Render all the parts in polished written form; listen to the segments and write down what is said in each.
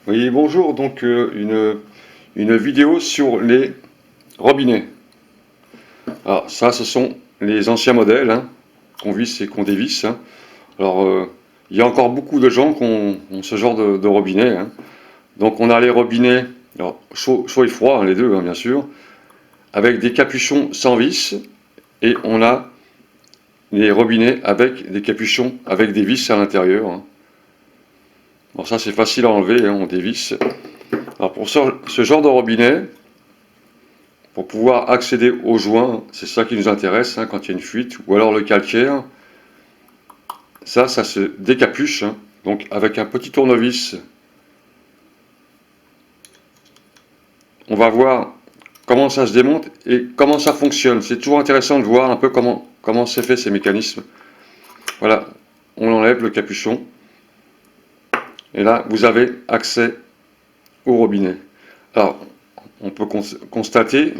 Oui, bonjour, donc une vidéo sur les robinets. Alors ça, ce sont les anciens modèles hein, qu'on visse et qu'on dévisse. Hein. Alors, il y a encore beaucoup de gens qui ont ce genre de robinet. Hein. Donc on a les robinets, alors, chaud et froid, hein, les deux hein, bien sûr, avec des capuchons sans vis, et on a les robinets avec des capuchons avec des vis à l'intérieur. Hein. Alors ça c'est facile à enlever, hein, on dévisse. Alors pour ce genre de robinet, pour pouvoir accéder aux joints, c'est ça qui nous intéresse hein, quand il y a une fuite, ou alors le calcaire, ça se décapuche, hein, donc avec un petit tournevis, on va voir comment ça se démonte et comment ça fonctionne. C'est toujours intéressant de voir un peu comment c'est fait ces mécanismes. Voilà, on enlève le capuchon, et là vous avez accès au robinet. Alors, on peut constater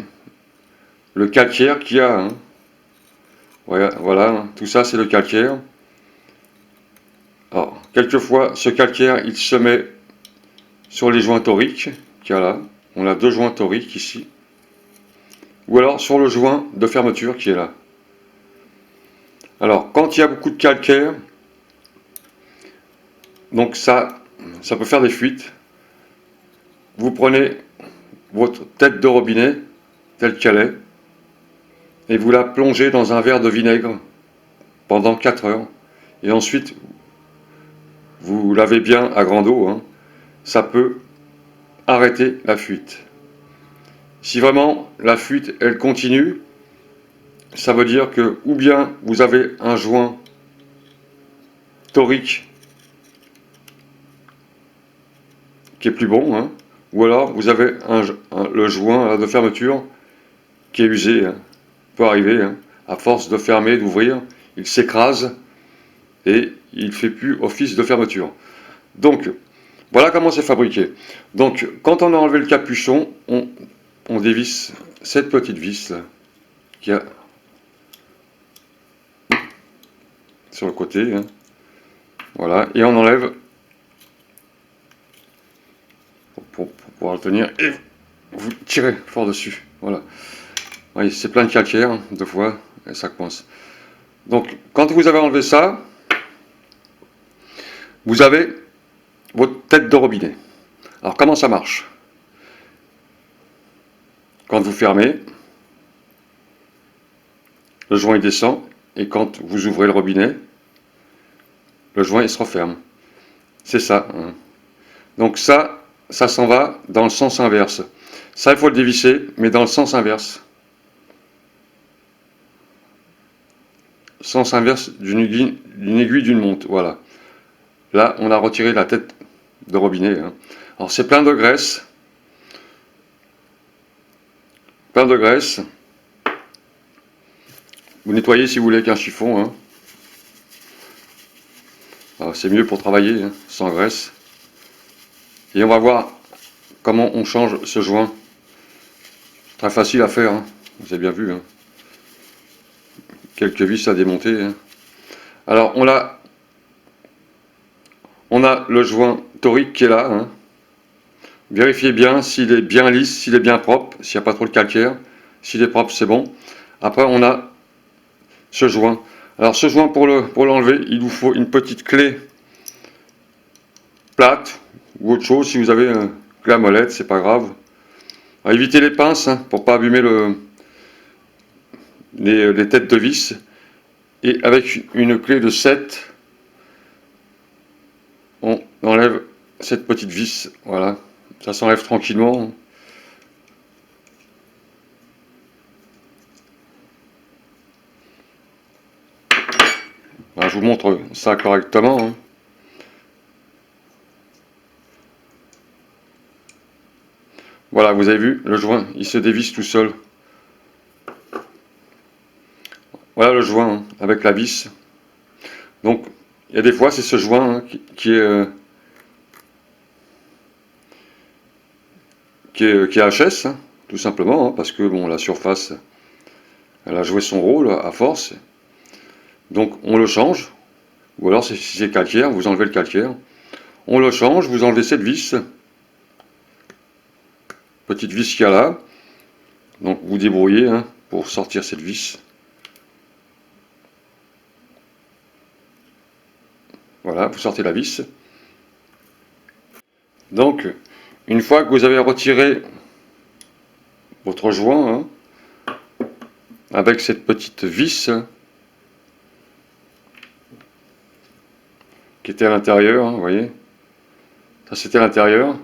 le calcaire qu'il y a. Hein. Voilà, tout ça c'est le calcaire. Alors, quelquefois, ce calcaire, il se met sur les joints toriques, qu'il y a là. On a deux joints toriques ici. Ou alors sur le joint de fermeture qui est là. Alors, quand il y a beaucoup de calcaire, donc ça peut faire des fuites. Vous prenez votre tête de robinet, telle qu'elle est, et vous la plongez dans un verre de vinaigre pendant 4 heures. Et ensuite, vous lavez bien à grande eau. Hein. Ça peut arrêter la fuite. Si vraiment la fuite, elle continue, ça veut dire que ou bien vous avez un joint torique qui est plus bon, hein, ou alors vous avez le joint de fermeture qui est usé. Hein. Peut arriver, hein, à force de fermer, d'ouvrir, il s'écrase et il ne fait plus office de fermeture. Donc, voilà comment c'est fabriqué. Donc, quand on a enlevé le capuchon, on dévisse cette petite vis là, qui a sur le côté. Hein. Voilà, et on enlève pour pouvoir le tenir et vous tirez fort dessus. Voilà. Oui, c'est plein de calcaire, hein, deux fois, et ça coince. Donc, quand vous avez enlevé ça, vous avez votre tête de robinet. Alors, comment ça marche? Quand vous fermez, le joint il descend, et quand vous ouvrez le robinet, le joint il se referme. C'est ça. Hein. Donc ça s'en va dans le sens inverse. Ça, il faut le dévisser, mais dans le sens inverse. Sens inverse d'une aiguille d'une montre. Voilà. Là, on a retiré la tête de robinet. Hein. Alors, c'est plein de graisse. Plein de graisse. Vous nettoyez si vous voulez avec un chiffon. Hein. C'est mieux pour travailler, hein, sans graisse. Et on va voir comment on change ce joint. Très facile à faire. Hein. Vous avez bien vu. Hein. Quelques vis à démonter. Hein. Alors, on a le joint torique qui est là. Hein. Vérifiez bien s'il est bien lisse, s'il est bien propre, s'il n'y a pas trop de calcaire. S'il est propre, c'est bon. Après, on a ce joint. Alors, ce joint, pour l'enlever, il vous faut une petite clé plate ou autre chose. Si vous avez une clé à molette, c'est pas grave. Alors, évitez les pinces hein, pour ne pas abîmer les têtes de vis. Et avec une clé de 7, on enlève cette petite vis. Voilà. Ça s'enlève tranquillement. Alors, je vous montre ça correctement. Hein. Voilà, vous avez vu, le joint, il se dévisse tout seul. Voilà le joint hein, avec la vis. Donc, il y a des fois, c'est ce joint hein, qui est HS, hein, tout simplement, hein, parce que bon, la surface, elle a joué son rôle à force. Donc, on le change. Ou alors, si c'est calcaire, vous enlevez le calcaire. On le change, vous enlevez cette vis. petite vis qu'il y a là. Donc vous débrouillez hein, pour sortir cette vis. Voilà, vous sortez la vis. Donc, une fois que vous avez retiré votre joint, hein, avec cette petite vis qui était à l'intérieur, hein, vous voyez, ça c'était à l'intérieur.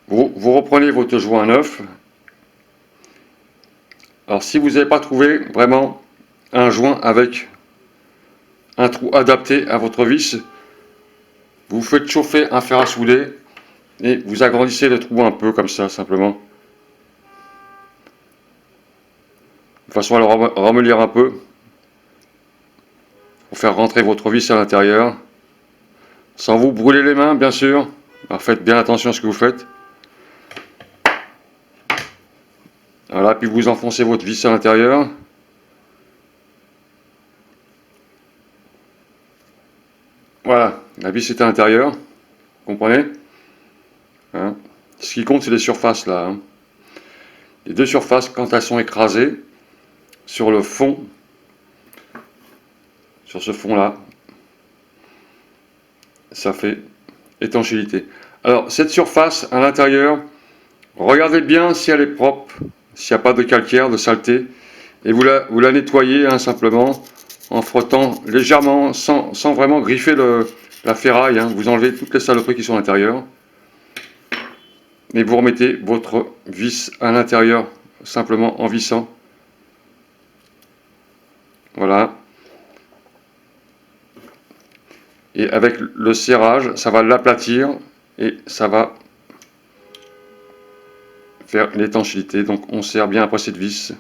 Vous reprenez votre joint neuf. Alors si vous n'avez pas trouvé vraiment un joint avec un trou adapté à votre vis, vous faites chauffer un fer à souder et vous agrandissez le trou un peu comme ça simplement. De façon à le ramollir un peu pour faire rentrer votre vis à l'intérieur. Sans vous brûler les mains bien sûr. Alors faites bien attention à ce que vous faites. Voilà, puis vous enfoncez votre vis à l'intérieur. Voilà, la vis est à l'intérieur. Vous comprenez hein? Ce qui compte, c'est les surfaces là. Hein. Les deux surfaces, quand elles sont écrasées sur le fond, sur ce fond là, ça fait étanchéité. Alors, cette surface à l'intérieur, regardez bien si elle est propre, s'il n'y a pas de calcaire, de saleté, et vous la nettoyez hein, simplement en frottant légèrement, sans vraiment griffer la ferraille. Hein. Vous enlevez toutes les saloperies qui sont à l'intérieur. Et vous remettez votre vis à l'intérieur, simplement en vissant. Voilà. Et avec le serrage, ça va l'aplatir et ça va faire l'étanchéité. Donc on serre bien après cette vis.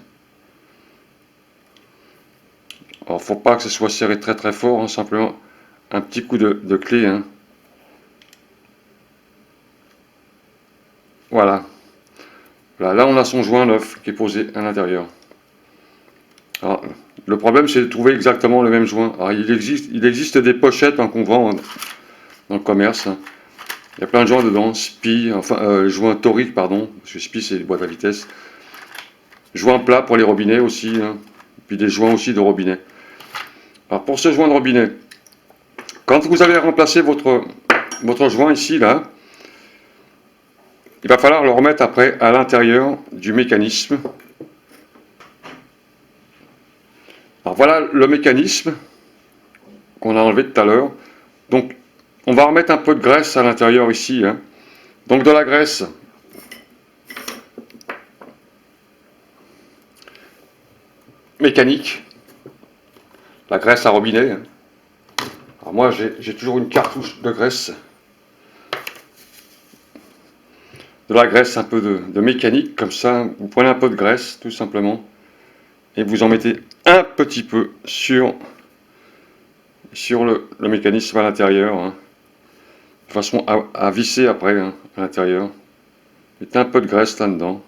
Alors faut pas que ce soit serré très très fort, hein, simplement un petit coup de clé. Hein. Voilà. Voilà. Là on a son joint neuf qui est posé à l'intérieur. Alors, le problème c'est de trouver exactement le même joint. Alors, il existe des pochettes hein, qu'on vend dans le commerce. Hein. Il y a plein de joints dedans, SPI, enfin joints toriques pardon, parce que SPI c'est les boîtes à vitesse. Joints plats pour les robinets aussi, hein. Puis des joints aussi de robinet. Alors pour ce joint de robinet, quand vous avez remplacé votre joint ici, là, il va falloir le remettre après à l'intérieur du mécanisme. Alors voilà le mécanisme qu'on a enlevé tout à l'heure. Donc on va remettre un peu de graisse à l'intérieur ici. Hein. Donc de la graisse mécanique, la graisse à robinet. Hein. Alors moi j'ai toujours une cartouche de graisse. De la graisse, un peu de mécanique, comme ça, vous prenez un peu de graisse, tout simplement, et vous en mettez un petit peu sur le mécanisme à l'intérieur, hein, de façon à visser après, hein, à l'intérieur. Mettez un peu de graisse là-dedans.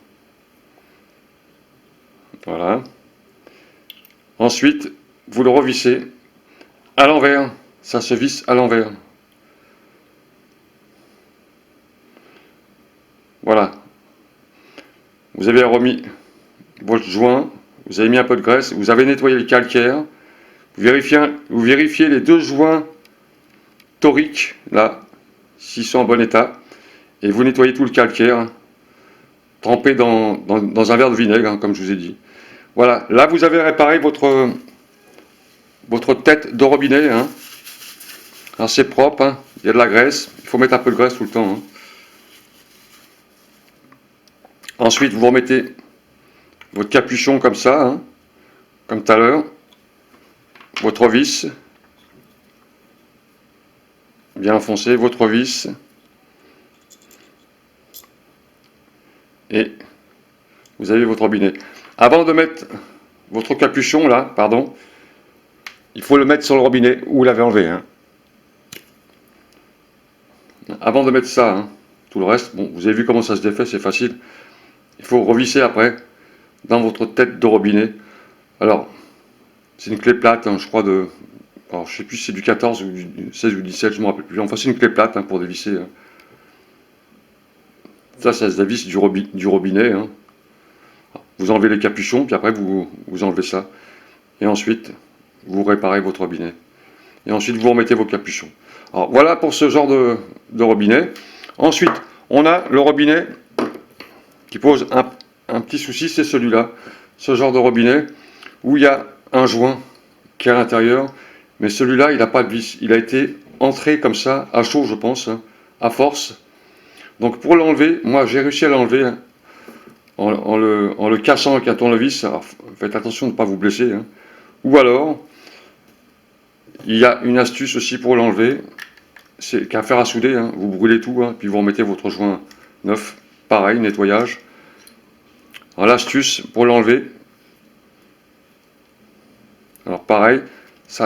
Voilà. Ensuite, vous le revissez à l'envers, ça se visse à l'envers. Voilà. Vous avez remis votre joint, vous avez mis un peu de graisse, vous avez nettoyé le calcaire, vous vérifiez les deux joints toriques, là, s'ils sont en bon état, et vous nettoyez tout le calcaire, trempé dans un verre de vinaigre, hein, comme je vous ai dit. Voilà, là vous avez réparé votre tête de robinet. Hein. Alors c'est propre, hein. Il y a de la graisse, il faut mettre un peu de graisse tout le temps. Hein. Ensuite, vous remettez votre capuchon comme ça, hein, comme tout à l'heure, votre vis, bien enfoncé, votre vis, et vous avez votre robinet. Avant de mettre votre capuchon là, pardon, il faut le mettre sur le robinet où vous l'avez enlevé. Hein. Avant de mettre ça, hein, tout le reste, bon, vous avez vu comment ça se défait, c'est facile. Il faut revisser après dans votre tête de robinet. Alors, c'est une clé plate, hein, je crois de... Alors, je sais plus si c'est du 14 ou du 16 ou du 17, je ne me rappelle plus. Enfin, c'est une clé plate hein, pour dévisser. Hein. Ça se dévisse du robinet. Hein. Vous enlevez les capuchons, puis après vous enlevez ça. Et ensuite, vous réparez votre robinet. Et ensuite, vous remettez vos capuchons. Alors voilà pour ce genre de robinet. Ensuite, on a le robinet qui pose un petit souci, c'est celui-là. Ce genre de robinet où il y a un joint qui est à l'intérieur, mais celui-là, il n'a pas de vis. Il a été entré comme ça, à chaud, je pense, hein, à force. Donc pour l'enlever, moi j'ai réussi à l'enlever hein, en le cassant avec un tournevis. Alors, faites attention de ne pas vous blesser. Hein. Ou alors, il y a une astuce aussi pour l'enlever, c'est qu'un fer à souder, hein, vous brûlez tout, hein, puis vous remettez votre joint neuf, pareil, nettoyage. Alors l'astuce pour l'enlever, alors pareil, ça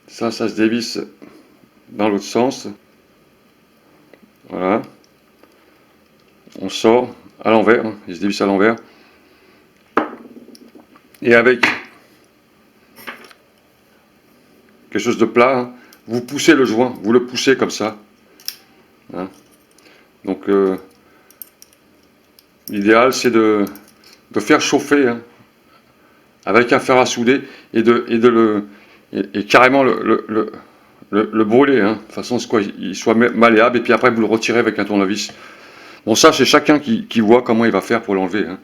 se dévisse dans l'autre sens. Voilà. On sort à l'envers, hein, il se dévisse à l'envers. Et avec quelque chose de plat, hein, vous poussez le joint, vous le poussez comme ça. Hein. Donc l'idéal c'est de faire chauffer hein, avec un fer à souder et carrément le brûler, hein, de façon à ce qu'il soit malléable, et puis après vous le retirez avec un tournevis. Bon, ça c'est chacun qui voit comment il va faire pour l'enlever. Hein.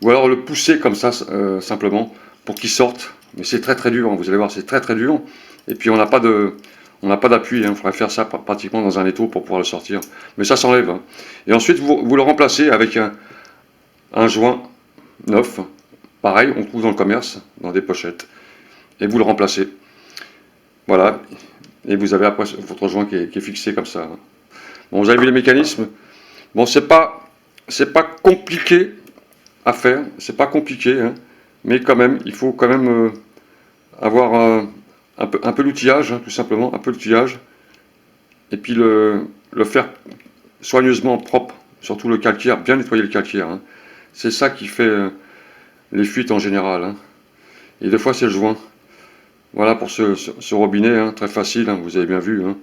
Ou alors le pousser comme ça, simplement, pour qu'il sorte. Mais c'est très très dur, hein, vous allez voir, c'est très très dur. Et puis on n'a pas d'appui, hein, il faudrait faire ça pratiquement dans un étau pour pouvoir le sortir. Mais ça s'enlève. Hein. Et ensuite vous le remplacez avec un joint neuf. Pareil, on trouve dans le commerce, dans des pochettes. Et vous le remplacez. Voilà. Et vous avez après votre joint qui est fixé comme ça. Hein. Bon, vous avez vu les mécanismes. Bon, c'est pas compliqué à faire, c'est pas compliqué, hein, mais quand même, il faut quand même avoir un peu l'outillage, hein, tout simplement, un peu l'outillage, et puis le faire soigneusement propre, surtout le calcaire, bien nettoyer le calcaire. Hein. C'est ça qui fait les fuites en général. Hein. Et des fois, c'est le joint. Voilà pour ce robinet, hein, très facile, hein, vous avez bien vu. Hein.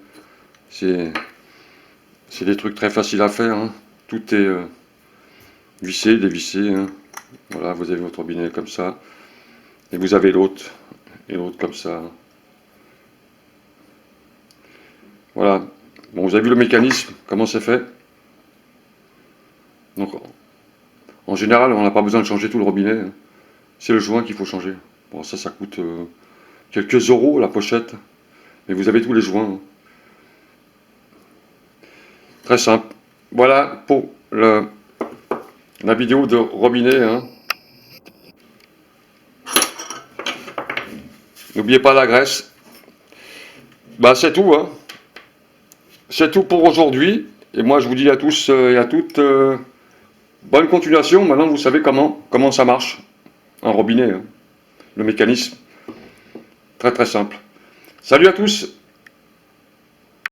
C'est des trucs très faciles à faire. Hein. Tout est vissé, dévissé. Hein. Voilà, vous avez votre robinet comme ça. Et vous avez l'autre. Et l'autre comme ça. Voilà. Bon, vous avez vu le mécanisme, comment c'est fait. Donc, en général, on n'a pas besoin de changer tout le robinet. Hein. C'est le joint qu'il faut changer. Bon, ça coûte quelques euros la pochette. Mais vous avez tous les joints. Hein. Très simple. Voilà pour la vidéo de robinet. Hein. N'oubliez pas la graisse. Bah c'est tout. Hein. C'est tout pour aujourd'hui. Et moi je vous dis à tous et à toutes bonne continuation. Maintenant vous savez comment ça marche. Un robinet. Hein. Le mécanisme. Très très simple. Salut à tous.